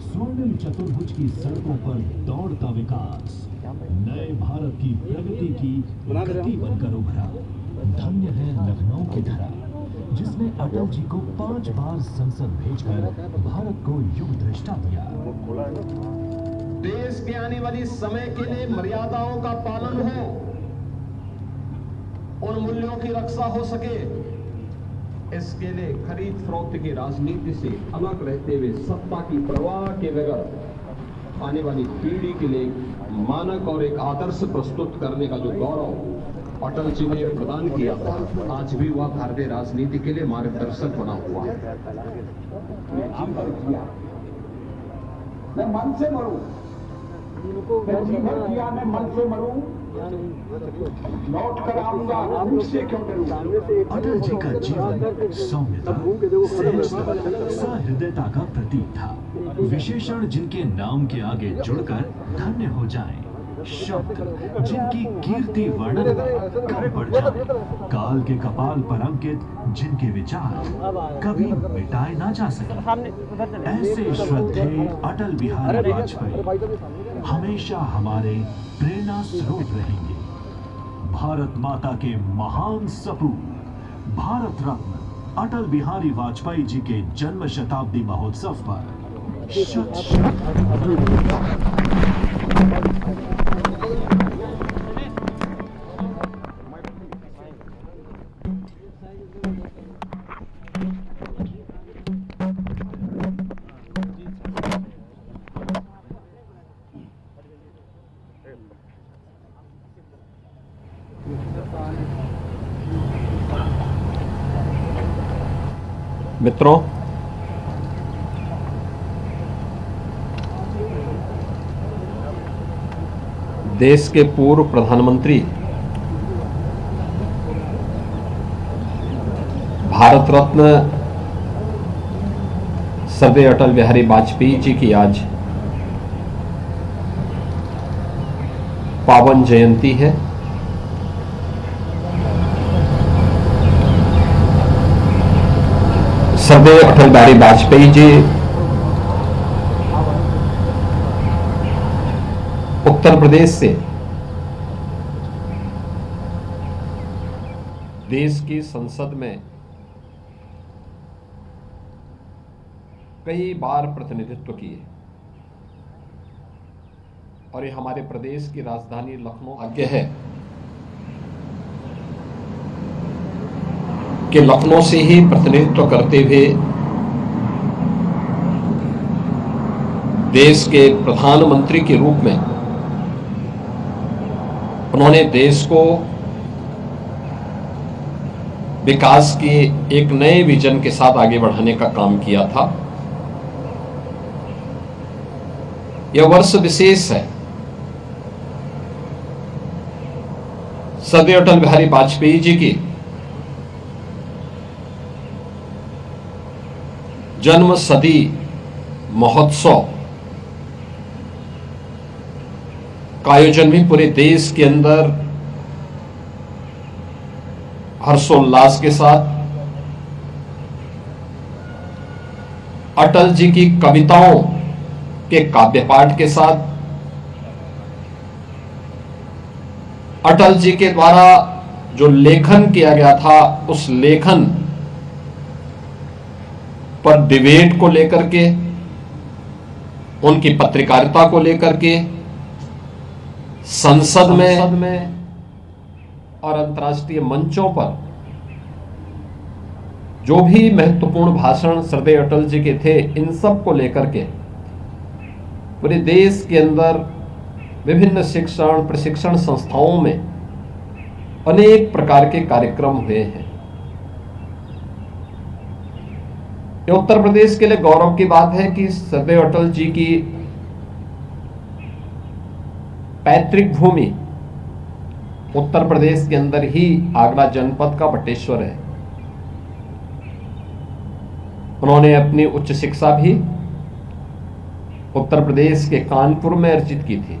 स्वर्णिम चतुर्भुज की सड़कों पर दौड़ता विकास नए भारत की प्रगति की गति बनकर उभरा। धन्य है लखनऊ की धरा जिसने अटल जी को 5 बार संसद भेजकर भारत को युग दृष्टा दिया। देश के आने वाली समय के लिए मर्यादाओं का पालन हो, उन मूल्यों की रक्षा हो सके, इसके लिए खरीद फरोख्त की राजनीति से अलग रहते हुए सत्ता की परवाह के बगैर आने वाली पीढ़ी के लिए मानक और एक आदर्श प्रस्तुत करने का जो गौरव अटल जी ने प्रदान किया था, आज भी वह भारतीय राजनीति के लिए मार्गदर्शक बना हुआ है। मैं मन से मरूं, मैं जीवन किया, मैं मन से मरूं, लौट कर आऊंगा, मुझसे क्यों डरूं। अटल जी का जीवन सौम्यता, सहजता, सहृदयता का प्रतीक था। विशेषण जिनके नाम के आगे जुड़कर धन्य हो जाएं, शब्द जिनकी कीर्ति वर्णन में कम पड़ जाए, काल के कपाल पर अंकित जिनके विचार कभी मिटाए ना जा सके, ऐसे श्रद्धेय अटल बिहारी वाजपेयी हमेशा हमारे प्रेरणा स्रोत रहेंगे। भारत माता के महान सपूत भारत रत्न अटल बिहारी वाजपेयी जी के जन्म शताब्दी महोत्सव पर शत मित्रों, देश के पूर्व प्रधानमंत्री भारत रत्न सर्वश्री अटल बिहारी वाजपेयी जी की आज पावन जयंती है। सर्वश्री अटल बिहारी वाजपेयी जी उत्तर प्रदेश से देश की संसद में कई बार प्रतिनिधित्व किए और ये हमारे प्रदेश की राजधानी लखनऊ भाग्य है कि लखनऊ से ही प्रतिनिधित्व करते हुए देश के प्रधानमंत्री के रूप में उन्होंने देश को विकास के एक नए विजन के साथ आगे बढ़ाने का काम किया था। यह वर्ष विशेष है। सर्वश्री अटल बिहारी वाजपेयी जी की जन्म सदी महोत्सव का आयोजन भी पूरे देश के अंदर हर्षोल्लास के साथ अटल जी की कविताओं के काव्य पाठ के साथ अटल जी के द्वारा जो लेखन किया गया था उस लेखन पर डिबेट को लेकर के, उनकी पत्रकारिता को लेकर के संसद में और अंतर्राष्ट्रीय मंचों पर जो भी महत्वपूर्ण भाषण सर्वश्री अटल जी के थे, इन सब को लेकर के पूरे देश के अंदर विभिन्न शिक्षण प्रशिक्षण संस्थाओं में अनेक प्रकार के कार्यक्रम हुए हैं। ये उत्तर प्रदेश के लिए गौरव की बात है कि सर्वश्री अटल जी की पैतृक भूमि उत्तर प्रदेश के अंदर ही आगरा जनपद का बटेश्वर है। उन्होंने अपनी उच्च शिक्षा भी उत्तर प्रदेश के कानपुर में अर्जित की थी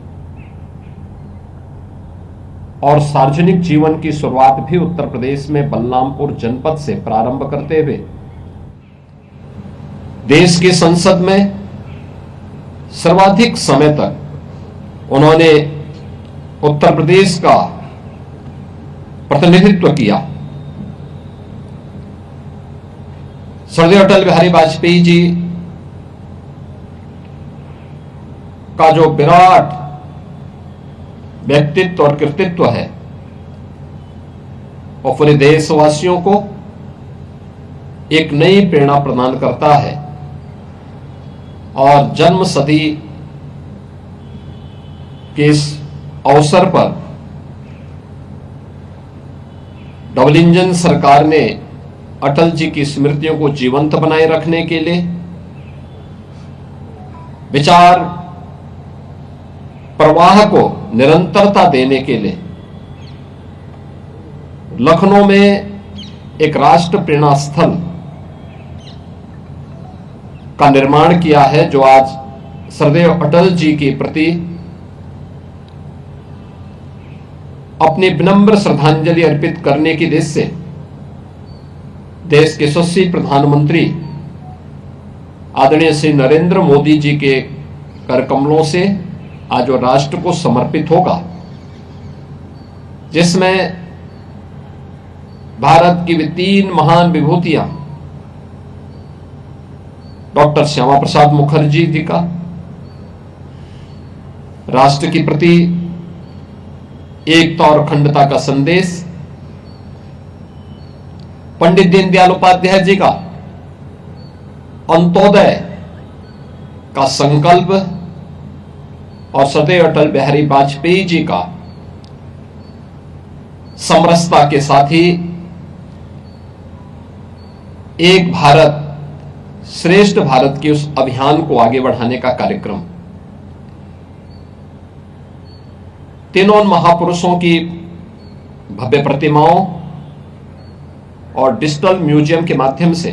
और सार्वजनिक जीवन की शुरुआत भी उत्तर प्रदेश में बलरामपुर जनपद से प्रारंभ करते हुए देश की संसद में सर्वाधिक समय तक उन्होंने उत्तर प्रदेश का प्रतिनिधित्व किया। स्वर्गीय अटल बिहारी वाजपेयी जी का जो विराट व्यक्तित्व और कृतित्व है वो पूरे देशवासियों को एक नई प्रेरणा प्रदान करता है और जन्म सदी के इस अवसर पर डबल इंजन सरकार ने अटल जी की स्मृतियों को जीवंत बनाए रखने के लिए विचार प्रवाह को निरंतरता देने के लिए लखनऊ में एक राष्ट्र प्रेरणा स्थल का निर्माण किया है, जो आज सरदेव अटल जी के प्रति अपनी विनम्र श्रद्धांजलि अर्पित करने की दृष्टि से देश के यशस्वी प्रधानमंत्री आदरणीय श्री नरेंद्र मोदी जी के करकमलों से आज वो राष्ट्र को समर्पित होगा, जिसमें भारत की भी 3 महान विभूतियां डॉक्टर श्यामा प्रसाद मुखर्जी जी का राष्ट्र के प्रति एकता और अखंडता का संदेश, पंडित दीनदयाल उपाध्याय जी का अंत्योदय का संकल्प और सदैव अटल बिहारी वाजपेयी जी का समरसता के साथ ही एक भारत श्रेष्ठ भारत के उस अभियान को आगे बढ़ाने का कार्यक्रम। तीनों महापुरुषों की भव्य प्रतिमाओं और डिजिटल म्यूजियम के माध्यम से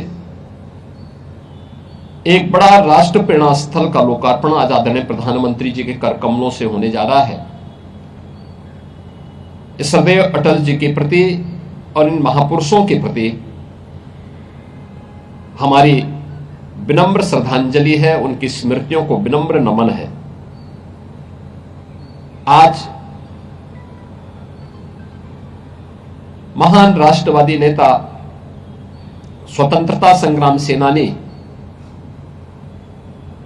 एक बड़ा राष्ट्र प्रेरणा स्थल का लोकार्पण आज आदरणीय प्रधानमंत्री जी के करकमलों से होने जा रहा है। इस सदैव अटल जी के प्रति और इन महापुरुषों के प्रति हमारी विनम्र श्रद्धांजलि है, उनकी स्मृतियों को विनम्र नमन है। आज महान राष्ट्रवादी नेता, स्वतंत्रता संग्राम सेनानी,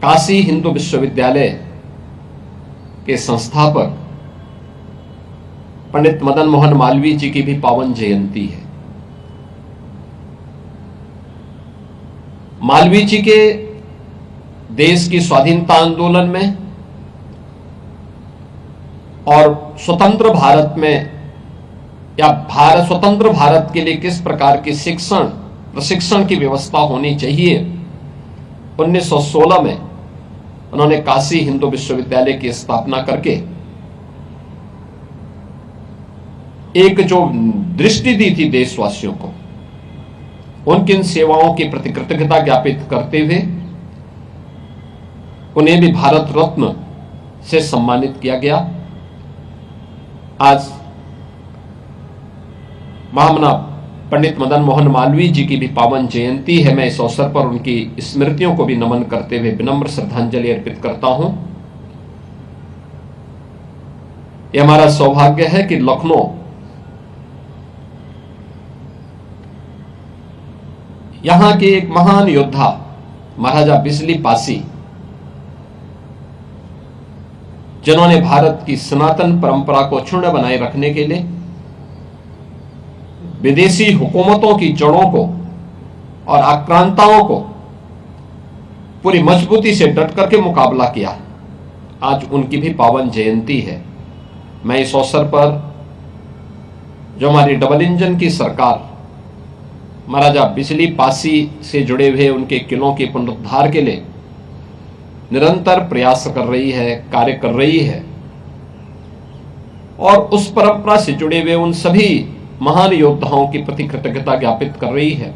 काशी हिंदू विश्वविद्यालय के संस्थापक पंडित मदन मोहन मालवीय जी की भी पावन जयंती है। मालवीय जी के देश की स्वाधीनता आंदोलन में और स्वतंत्र भारत में या स्वतंत्र भारत के लिए किस प्रकार की प्रशिक्षण की व्यवस्था होनी चाहिए, 1916 में उन्होंने काशी हिंदू विश्वविद्यालय की स्थापना करके एक जो दृष्टि दी थी देशवासियों को, उनकी इन सेवाओं की प्रति कृतज्ञता ज्ञापित करते हुए उन्हें भी भारत रत्न से सम्मानित किया गया। आज महामना पंडित मदन मोहन मालवीय जी की भी पावन जयंती है। मैं इस अवसर पर उनकी स्मृतियों को भी नमन करते हुए विनम्र श्रद्धांजलि अर्पित करता हूं। यह हमारा सौभाग्य है कि लखनऊ यहां के एक महान योद्धा महाराजा बिजली पासी, जिन्होंने भारत की सनातन परंपरा को क्षुण्ण बनाए रखने के लिए विदेशी हुकूमतों की जड़ों को और आक्रांताओं को पूरी मजबूती से डट करके मुकाबला किया, आज उनकी भी पावन जयंती है। मैं इस अवसर पर जो हमारी डबल इंजन की सरकार महाराजा बिजली पासी से जुड़े हुए उनके किलों के पुनरुद्धार के लिए निरंतर प्रयास कर रही है, कार्य कर रही है, और उस परंपरा से जुड़े हुए उन सभी महान योद्धाओं के प्रति कृतज्ञता ज्ञापित कर रही है।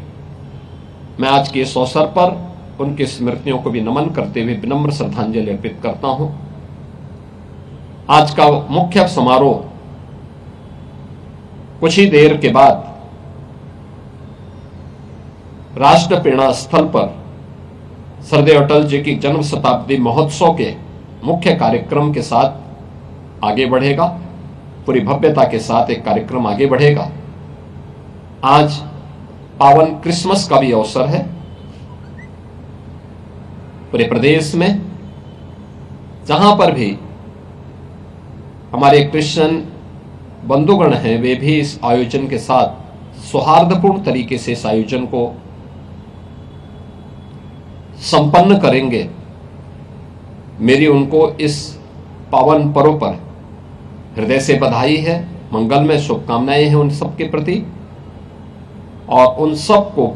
मैं आज के इस अवसर पर उनकी स्मृतियों को भी नमन करते हुए विनम्र श्रद्धांजलि अर्पित करता हूं। आज का मुख्य समारोह कुछ ही देर के बाद राष्ट्र प्रेरणा स्थल पर सरदेव अटल जी की जन्म शताब्दी महोत्सव के मुख्य कार्यक्रम के साथ आगे बढ़ेगा। पूरी भव्यता के साथ एक कार्यक्रम आगे बढ़ेगा। आज पावन क्रिसमस का भी अवसर है। पूरे प्रदेश में जहां पर भी हमारे क्रिश्चियन बंधुगण हैं, वे भी इस आयोजन के साथ सौहार्दपूर्ण तरीके से इस आयोजन को संपन्न करेंगे। मेरी उनको इस पावन पर्व पर हृदय से बधाई है, मंगलमय शुभकामनाएं हैं उन सबके प्रति, और उन सबको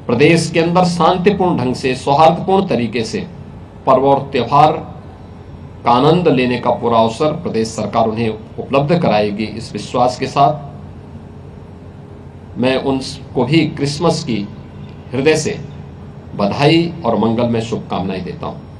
प्रदेश के अंदर शांतिपूर्ण ढंग से सौहार्दपूर्ण तरीके से पर्व और त्योहार का आनंद लेने का पूरा अवसर प्रदेश सरकार उन्हें उपलब्ध कराएगी। इस विश्वास के साथ मैं उनको भी क्रिसमस की हृदय से बधाई और मंगलमय शुभकामनाएं देता हूं।